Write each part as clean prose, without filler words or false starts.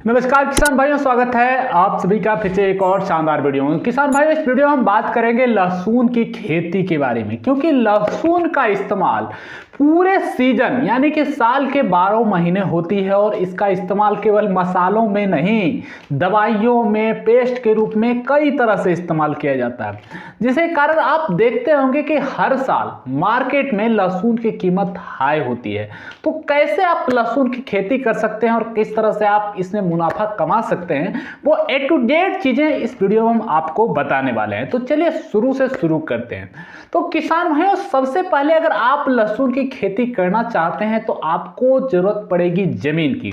नमस्कार किसान भाइयों, स्वागत है आप सभी का फिर से एक और शानदार वीडियो में। किसान भाइयों, इस वीडियो में हम बात करेंगे लहसुन की खेती के बारे में, क्योंकि लहसुन का इस्तेमाल पूरे सीजन यानी कि साल के 12 महीने होती है और इसका इस्तेमाल केवल मसालों में नहीं, दवाइयों में, पेस्ट के रूप में कई तरह से इस्तेमाल किया जाता है, जिसके कारण आप देखते होंगे कि हर साल मार्केट में लहसुन की कीमत हाई होती है। तो कैसे आप लहसुन की खेती कर सकते हैं और किस तरह से आप इसमें मुनाफा कमा सकते हैं, वो ए टू जेड चीजें इस वीडियो में हम आपको बताने वाले हैं। तो चलिए शुरू से शुरू करते हैं। तो किसान भाइयों, सबसे पहले अगर आप लहसुन की खेती करना चाहते हैं तो आपको जरूरत पड़ेगी जमीन की।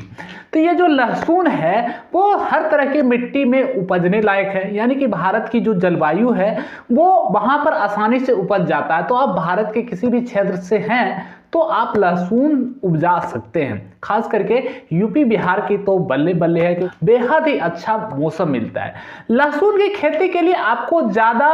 तो ये जो लहसुन है वो हर तरह की मिट्टी में उपजने लायक है, यानी कि भारत की जो जलवायु है वो वहां पर आसानी से उपज जाता है। तो आप भारत के किसी भी क्षेत्र से हैं तो आप लहसुन उपजा सकते हैं। खास करके यूपी बिहार की तो बल्ले बल्ले है कि बेहद ही अच्छा मौसम मिलता है। लहसुन की खेती के लिए आपको ज़्यादा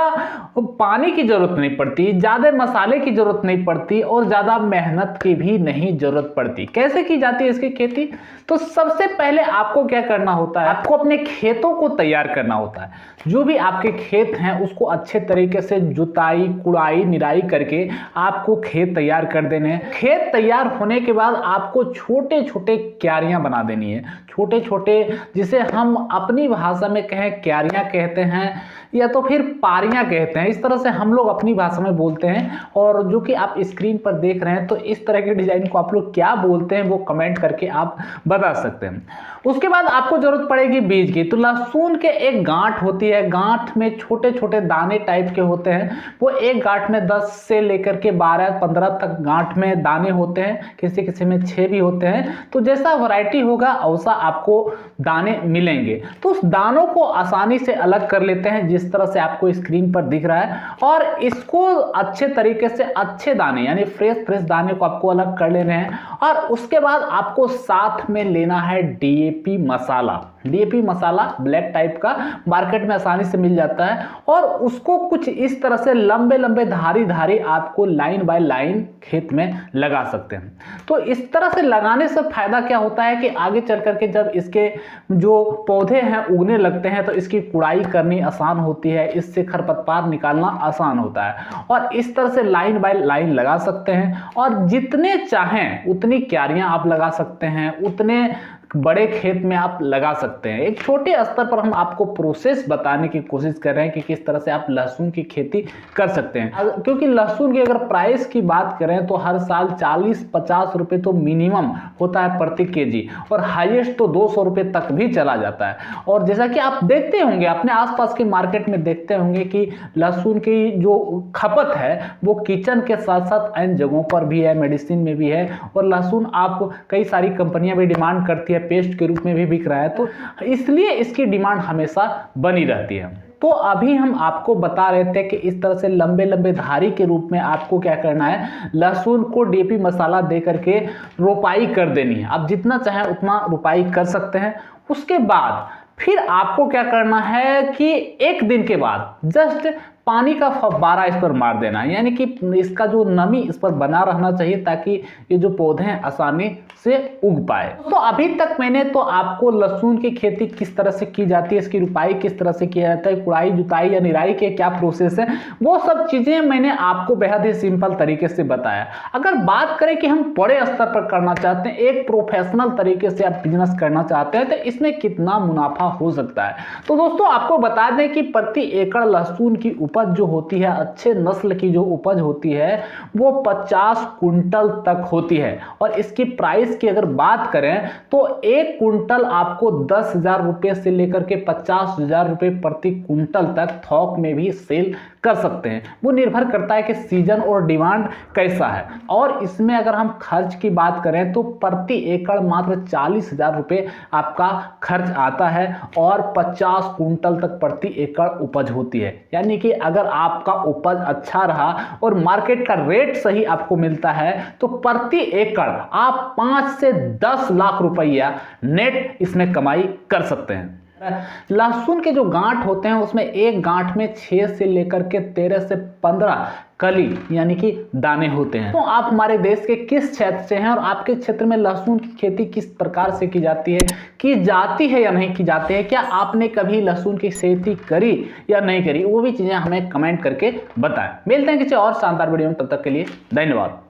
पानी की जरूरत नहीं पड़ती, ज़्यादा मसाले की जरूरत नहीं पड़ती और ज़्यादा मेहनत की भी नहीं जरूरत पड़ती। कैसे की जाती है इसकी खेती? तो सबसे पहले आपको क्या करना होता है, आपको अपने खेतों को तैयार करना होता है। जो भी आपके खेत हैं उसको अच्छे तरीके से जुताई, कुड़ाई, निराई करके आपको खेत तैयार कर देने हैं। खेत तैयार होने के बाद आपको छोटे छोटे क्यारियां बना देनी है। छोटे छोटे, जिसे हम अपनी भाषा में कहें क्यारियां कहते हैं या तो फिर पारियां कहते हैं, इस तरह से हम लोग अपनी भाषा में बोलते हैं। और जो कि आप स्क्रीन पर देख रहे हैं, तो इस तरह के डिजाइन को आप लोग क्या बोलते हैं वो कमेंट करके आप बता सकते हैं। उसके बाद आपको जरूरत पड़ेगी बीज की। तो लहसुन के एक गांठ होती है, गांठ में छोटे छोटे दाने टाइप के होते हैं। वो एक गांठ में 10 से लेकर के 12-15 तक गांठ में दाने होते हैं, किसी किसी में 6 भी होते हैं। तो जैसा वैरायटी होगा वैसा आपको दाने मिलेंगे। तो उस दानों को आसानी से अलग कर लेते हैं, जिस तरह से आपको स्क्रीन पर दिख रहा है। और इसको अच्छे तरीके से, अच्छे दाने यानी फ्रेश दाने को आपको अलग कर लेने हैं। और उसके बाद आपको साथ में लेना है डीएपी मसाला। डीएपी मसाला ब्लैक टाइप का मार्केट में आसानी से मिल जाता है। और उसको कुछ इस तरह से लंबे लंबे धारी धारी आपको लाइन बाय लाइन खेत में लगा सकते हैं। तो इस तरह से लगाने से फायदा क्या होता है कि आगे चल करके जब इसके जो पौधे हैं उगने लगते हैं तो इसकी कुड़ाई करनी आसान होती है, इससे खरपतवार निकालना आसान होता है। और इस तरह से लाइन बाय लाइन लगा सकते हैं और जितने चाहें उतनी क्यारियां आप लगा सकते हैं, उतने बड़े खेत में आप लगा सकते हैं। एक छोटे स्तर पर हम आपको प्रोसेस बताने की कोशिश कर रहे हैं कि किस तरह से आप लहसुन की खेती कर सकते हैं। क्योंकि लहसुन की अगर प्राइस की बात करें तो हर साल 40-50 रुपए तो मिनिमम होता है प्रति केजी, और हाईएस्ट तो 200 रुपए तक भी चला जाता है। और जैसा कि आप देखते होंगे, अपने आसपास के मार्केट में देखते होंगे कि लहसुन की जो खपत है वो किचन के साथ साथ अन्य जगहों पर भी है, मेडिसिन में भी है। और लहसुन आप कई सारी कंपनियां भी डिमांड करती है, पेस्ट के रूप में भी बिक रहा है, तो इसलिए इसकी डिमांड हमेशा बनी रहती है। तो अभी हम आपको बता रहे थे कि इस तरह से लंबे लंबे धारी के रूप में आपको क्या करना है, लहसुन को डीएपी मसाला दे करके रोपाई कर देनी है। आप जितना चाहें उतना रोपाई कर सकते हैं। उसके बाद फिर आपको क्या करना है कि एक दिन के बाद जस्ट पानी का फव्वारा इस पर मार देना है, यानी कि इसका जो नमी इस पर बना रहना चाहिए ताकि ये जो पौधे हैं आसानी से उग पाए। तो अभी तक मैंने तो आपको लहसुन की खेती किस तरह से की जाती है, इसकी रुपाई किस तरह से किया जाता है, कुड़ाई, जुताई या निराई के क्या प्रोसेस है, वो सब चीजें मैंने आपको बेहद ही सिंपल तरीके से बताया। अगर बात करें कि हम बड़े स्तर पर करना चाहते हैं, एक प्रोफेशनल तरीके से आप बिजनेस करना चाहते हैं, तो इसमें कितना मुनाफा हो सकता है। तो दोस्तों आपको बता दें कि प्रति एकड़ लहसुन की उपज जो होती है, अच्छे नस्ल की जो उपज होती है वो 50 कुंटल तक होती है। और इसकी प्राइस की अगर बात करें तो एक कुंटल आपको 10,000 रुपए से लेकर के 50,000 रुपए प्रति कुंटल तक थोक में भी सेल कर सकते हैं। वो निर्भर करता है कि सीजन और डिमांड कैसा है। और इसमें अगर हम खर्च की बात करें तो प्रति एकड़ मात्र 40,000 रुपए आपका खर्च आता है और 50 कुंटल तक प्रति एकड़ उपज होती है। यानी कि अगर आपका उपज अच्छा रहा और मार्केट का रेट सही आपको मिलता है तो प्रति एकड़ आप 5 से 10 लाख रुपया नेट इसमें कमाई कर सकते हैं। लहसुन के जो गांठ होते हैं उसमें एक गांठ में 6 से लेकर के 13 से 15 कली यानी कि दाने होते हैं। तो आप हमारे देश के किस क्षेत्र से हैं और आपके क्षेत्र में लहसुन की खेती किस प्रकार से की जाती है या नहीं की जाती है, क्या आपने कभी लहसुन की खेती करी या नहीं करी, वो भी चीजें हमें कमेंट करके बताएं। मिलते हैं किसी और शानदार वीडियो में, तब तक के लिए धन्यवाद।